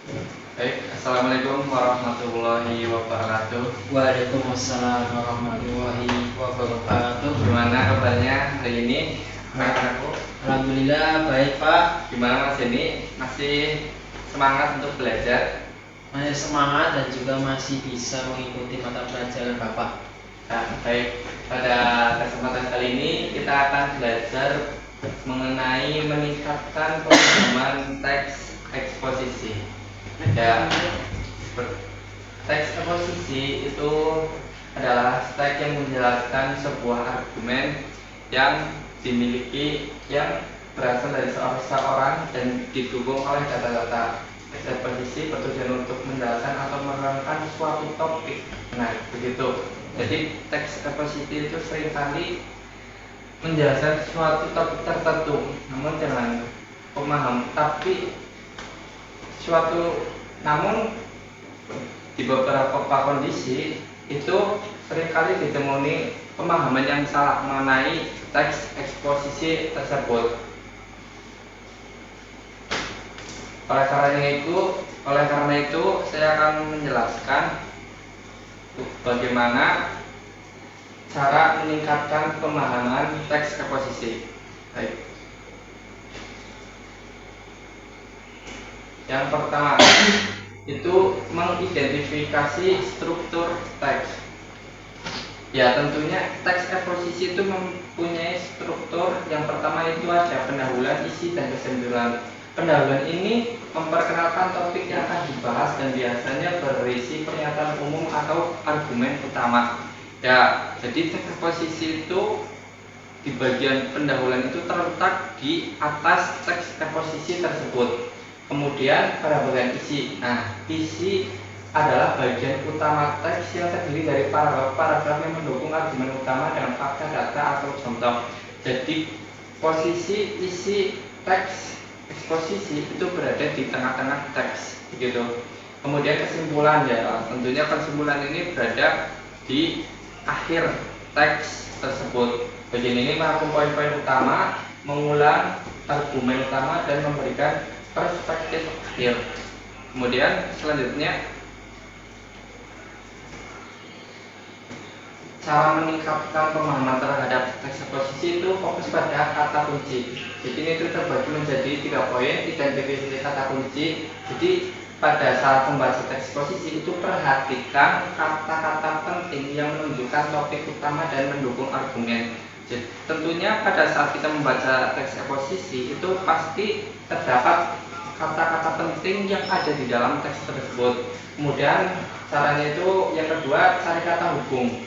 Baik, assalamualaikum warahmatullahi wabarakatuh. Waalaikumsalam warahmatullahi wabarakatuh. Gimana kabarnya hari ini? Baik aku. Alhamdulillah baik Pak. Gimana Mas ini? Masih semangat untuk belajar? Masih semangat dan juga masih bisa mengikuti mata pelajaran Bapak. Nah, baik. Pada kesempatan kali ini kita akan belajar mengenai meningkatkan pemahaman teks eksposisi. Ya, teks eksposisi itu adalah teks yang menjelaskan sebuah argumen yang dimiliki yang berasal dari seorang dan didukung oleh data-data. Teks eksposisi bertujuan untuk menjelaskan atau menerangkan suatu topik. Nah, begitu. Jadi teks eksposisi itu seringkali menjelaskan suatu topik tertentu, namun jangan pemaham, tapi namun di beberapa kondisi itu seringkali ditemui pemahaman yang salah mengenai teks eksposisi tersebut. Oleh karena itu saya akan menjelaskan bagaimana cara meningkatkan pemahaman teks eksposisi. Baik. Yang pertama itu mengidentifikasi struktur teks. Ya, tentunya teks eksposisi itu mempunyai struktur. Yang pertama itu ada pendahuluan, isi, dan kesimpulan. Pendahuluan ini memperkenalkan topik yang akan dibahas dan biasanya berisi pernyataan umum atau argumen utama. Ya, jadi teks eksposisi itu di bagian pendahuluan itu terletak di atas teks eksposisi tersebut. Kemudian pada bagian isi. Nah, isi adalah bagian utama teks yang terdiri dari paragraf yang mendukung argumen utama dengan fakta, data, atau contoh. Jadi posisi isi teks eksposisi itu berada di tengah-tengah teks, begitu. Kemudian kesimpulan, ya tentunya kesimpulan ini berada di akhir teks tersebut. Bagian ini merangkum poin-poin utama, mengulang argumen utama, dan memberikan perspektif akhir. Kemudian selanjutnya cara meningkatkan pemahaman terhadap teks eksposisi itu fokus pada kata kunci. Jadi ini itu terbagi menjadi 3 poin. Identifikasi kata kunci. Jadi pada saat membaca teks eksposisi itu perhatikan kata-kata penting yang menunjukkan topik utama dan mendukung argumen. Jadi, tentunya pada saat kita membaca teks eksposisi itu pasti terdapat kata-kata penting yang ada di dalam teks tersebut. Kemudian caranya itu yang kedua, cari kata hubung.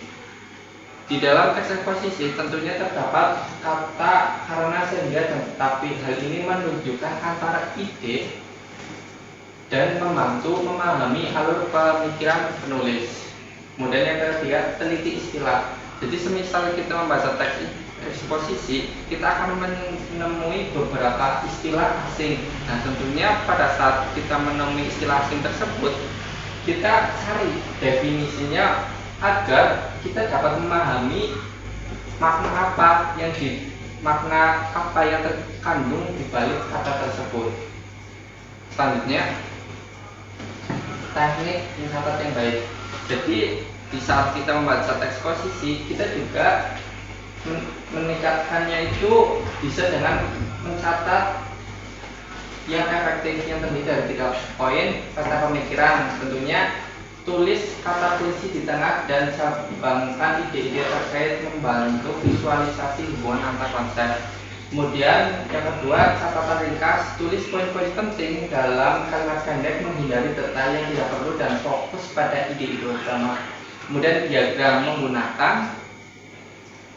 Di dalam teks eksposisi tentunya terdapat kata karena, sehingga, dan tetapi. Hal ini menunjukkan antara ide dan membantu memahami alur pemikiran penulis. Kemudian yang ketiga, teliti istilah. Jadi semisal kita membaca teks eksposisi, kita akan menemui beberapa istilah asing. Nah, tentunya pada saat kita menemui istilah asing tersebut, kita cari definisinya agar kita dapat memahami makna apa yang terkandung di balik kata tersebut. Selanjutnya, teknik mencatat yang baik. Jadi di saat kita membaca teks eksposisi, kita juga meningkatkannya itu bisa dengan mencatat yang efektif, yang terdiri dari 3 poin. Kata pemikiran, tentunya tulis kata kunci di tengah dan cabangkan ide-ide terkait, membantu visualisasi hubungan antar konsep. Kemudian yang kedua, catatan ringkas, tulis poin-poin penting dalam kalimat pendek, menghindari detail yang tidak perlu dan fokus pada ide-ide utama. Kemudian diagram, menggunakan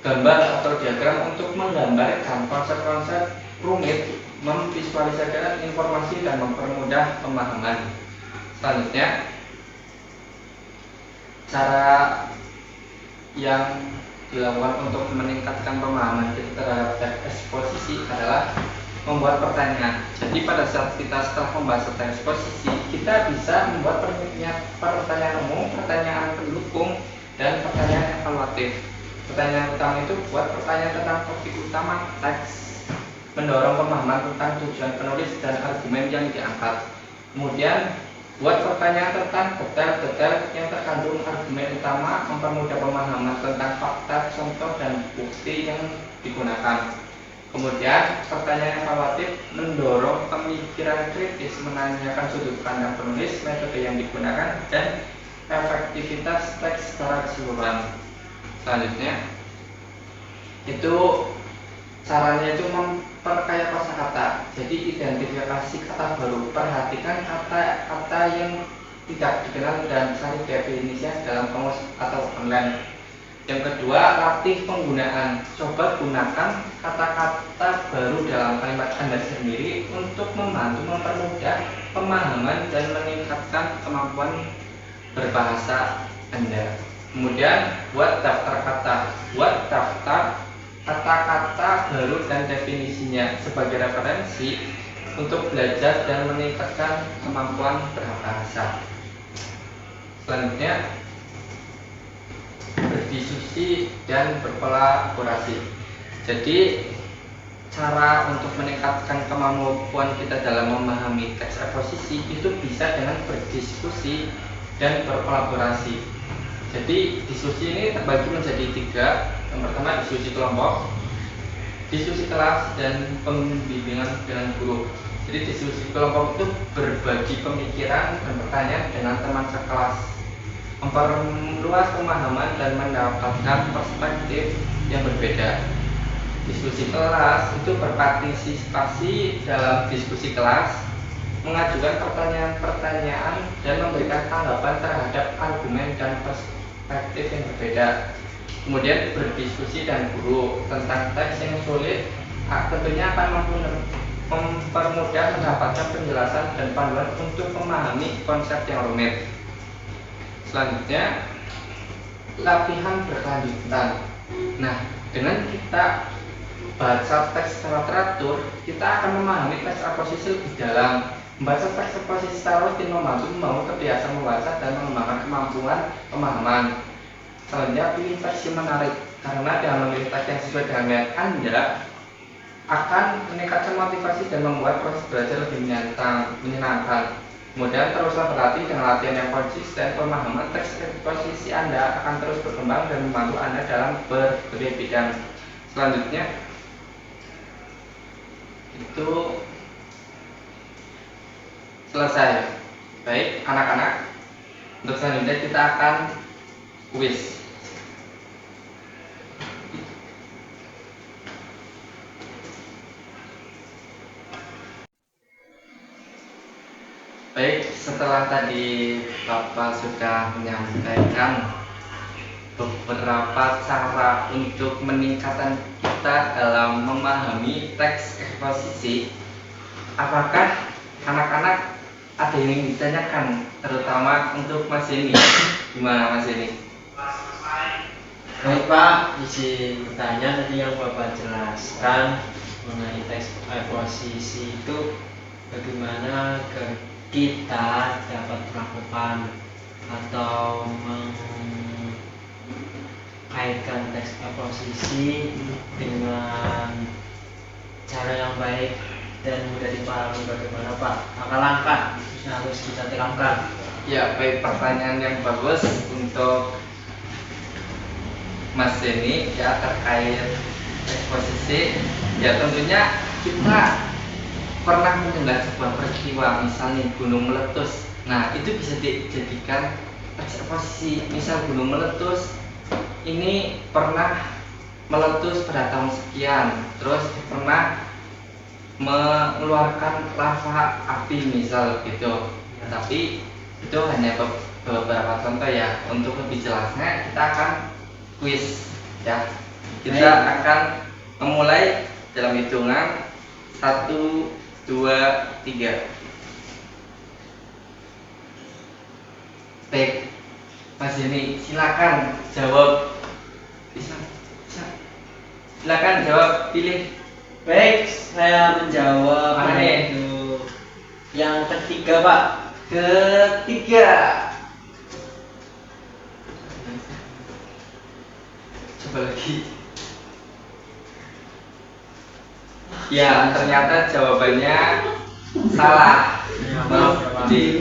gambar atau diagram untuk menggambarkan konsep-konsep rumit, memvisualisasikan informasi dan mempermudah pemahaman. Selanjutnya, cara yang dilakukan untuk meningkatkan pemahaman kita terhadap teks eksposisi adalah membuat pertanyaan. Jadi pada saat kita setelah membahas teks eksposisi, kita bisa membuat pertanyaan umum, pertanyaan pendukung, dan pertanyaan evaluatif. Pertanyaan utama itu buat pertanyaan tentang topik utama teks, mendorong pemahaman tentang tujuan penulis dan argumen yang diangkat. Kemudian Buat pertanyaan tentang detail-detail yang terkandung argumen utama, mempermudah pemahaman tentang fakta, contoh, dan bukti yang digunakan. Kemudian, pertanyaan evaluatif mendorong pemikiran kritis, menanyakan sudut pandang penulis, metode yang digunakan, dan efektivitas teks secara keseluruhan. Selanjutnya, itu caranya itu memperkaya kosakata. Jadi identifikasi kata baru, perhatikan kata-kata yang tidak dikenal dan cari definisinya dalam kamus atau online. Yang kedua, latih penggunaan. Coba gunakan kata-kata baru dalam kalimat Anda sendiri untuk membantu mempermudah pemahaman dan meningkatkan kemampuan berbahasa Anda. Kemudian, buat daftar kata. Buat daftar kata-kata baru dan definisinya sebagai referensi untuk belajar dan meningkatkan kemampuan berbahasa. Selanjutnya, berdiskusi dan berkolaborasi. Jadi cara untuk meningkatkan kemampuan kita dalam memahami teks eksposisi itu bisa dengan berdiskusi dan berkolaborasi. Jadi diskusi ini terbagi menjadi 3. Yang pertama diskusi kelompok, diskusi kelas, dan pembimbingan dengan guru. Jadi diskusi kelompok itu berbagi pemikiran dan pertanyaan dengan teman sekelas, memperluas pemahaman dan mendapatkan perspektif yang berbeda. Diskusi kelas itu berpartisipasi dalam diskusi kelas, mengajukan pertanyaan-pertanyaan dan memberikan tanggapan terhadap argumen dan perspektif yang berbeda. Kemudian berdiskusi dan guru tentang teks yang sulit tentunya akan mempermudah mendapatkan penjelasan dan panduan untuk memahami konsep yang rumit. Selanjutnya, latihan berkelanjutan. Nah, dengan kita baca teks secara teratur, kita akan memahami teks eksposisi lebih dalam. Membaca teks eksposisi secara rutin membantu membangun kebiasaan membaca dan mengembangkan kemampuan pemahaman. Selanjutnya, pilih teks yang menarik, karena dengan memilih teks yang sesuai dengan minat Anda akan meningkatkan motivasi dan membuat proses belajar lebih menyenangkan. Kemudian teruslah berlatih dengan latihan yang konsisten. Pemahaman teks eksposisi Anda akan terus berkembang dan membantu Anda dalam berbagai bidang. Selanjutnya itu selesai. Baik anak-anak, untuk selanjutnya kita akan kuis. Baik, setelah tadi Bapak sudah menyampaikan beberapa cara untuk meningkatkan kita dalam memahami teks eksposisi, apakah anak-anak ada yang ingin ditanyakan, terutama untuk Mas Yeni? Gimana Mas Yeni? Baik Pak, izin bertanya tadi yang Bapak jelaskan mengenai teks eksposisi itu bagaimana kita dapat melakukan atau mengkaitkan teks eksposisi dengan cara yang baik dan mudah dipahami. Bagaimana Pak langkah-langkah yang harus kita terapkan? Ya, baik, pertanyaan yang bagus untuk Mas Yeni ya terkait eksposisi. Ya, tentunya kita pernah mendengar sebuah peristiwa, misalnya gunung meletus. Nah, itu bisa dijadikan teks eksposisi. Misal gunung meletus ini pernah meletus pada tahun sekian, terus pernah mengeluarkan lava api misal gitu. Tapi itu hanya beberapa contoh ya. Untuk lebih jelasnya kita akan kuis ya. Kita akan memulai dalam hitungan 1, 2, 3. Baik, Mas Yeni, silakan jawab. Silakan jawab, pilih. Baik, saya menjawab Mana nih? itu yang ketiga Pak. Ketiga. Coba lagi. Ya, ternyata jawabannya salah. Ya, maaf ya Pak. Abdi.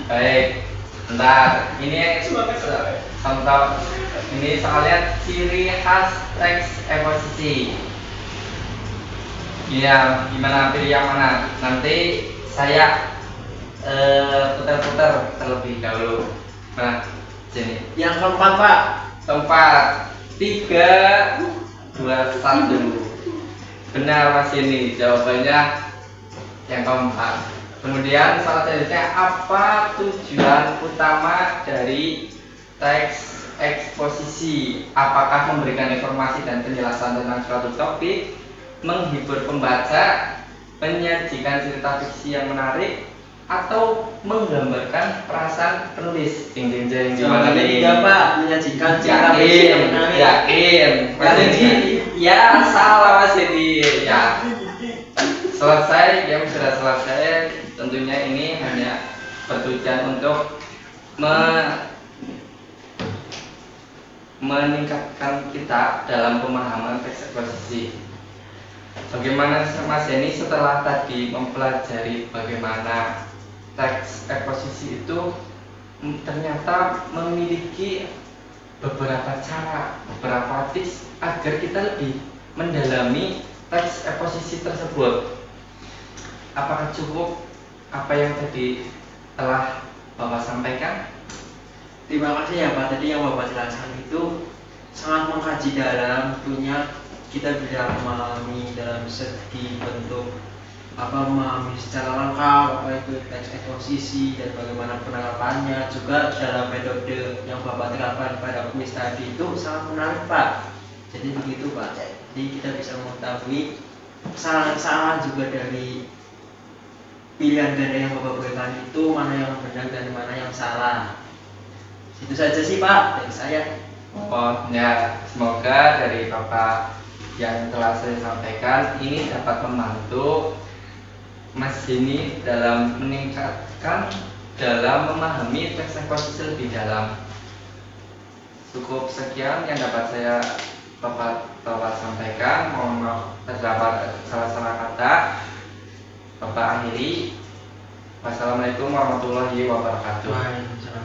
Baik, bentar. Ini contoh. Ini soalnya ciri khas teks eksposisi. Iya, gimana pilih yang mana? Nanti saya putar-putar terlebih dahulu. Nah, sini. Yang keempat Pak. Tempat 3, 2, 1. Benar Mas ini jawabannya yang keempat. Kemudian salah selanjutnya, apa tujuan utama dari teks eksposisi? Apakah memberikan informasi dan penjelasan tentang suatu topik, menghibur pembaca, menyajikan cerita fiksi yang menarik, atau menggambarkan perasaan penulis? Yang gimana nih? Tiga Pak, menyajikan cerita fiksi yang menarik. Yakin Mas Edi? Ya salah Mas Edi. Ya selesai, game sudah selesai. Tentunya ini hanya bertujuan untuk meningkatkan kita dalam pemahaman teks eksposisi. Bagaimana Mas Edi setelah tadi mempelajari bagaimana teks eksposisi itu ternyata memiliki beberapa cara, beberapa tips agar kita lebih mendalami teks eksposisi tersebut. Apakah cukup apa yang tadi telah Bapak sampaikan? Terima kasih ya Pak, tadi yang Bapak jelaskan itu sangat mengkaji dalam, tentunya kita bisa memahami dalam segi bentuk memahami secara lengkap apa itu teks eksposisi dan bagaimana penerapannya, juga dalam metode yang Bapak terapkan pada kuis tadi itu sangat menarik Pak. Jadi begitu Pak, jadi kita bisa mengetahui kesalahan-kesalahan juga dari pilihan ganda yang Bapak berikan itu mana yang benar dan mana yang salah. Itu saja sih Pak dari saya. Oh ya, semoga dari Bapak yang telah saya sampaikan ini dapat membantu Mas ini dalam meningkatkan dalam memahami teks eksposisi lebih dalam. Cukup sekian yang dapat saya Bapak sampaikan. Mohon maaf terdapat salah-salah kata. Bapak akhiri. Wassalamualaikum warahmatullahi wabarakatuh. Waalaikumsalam.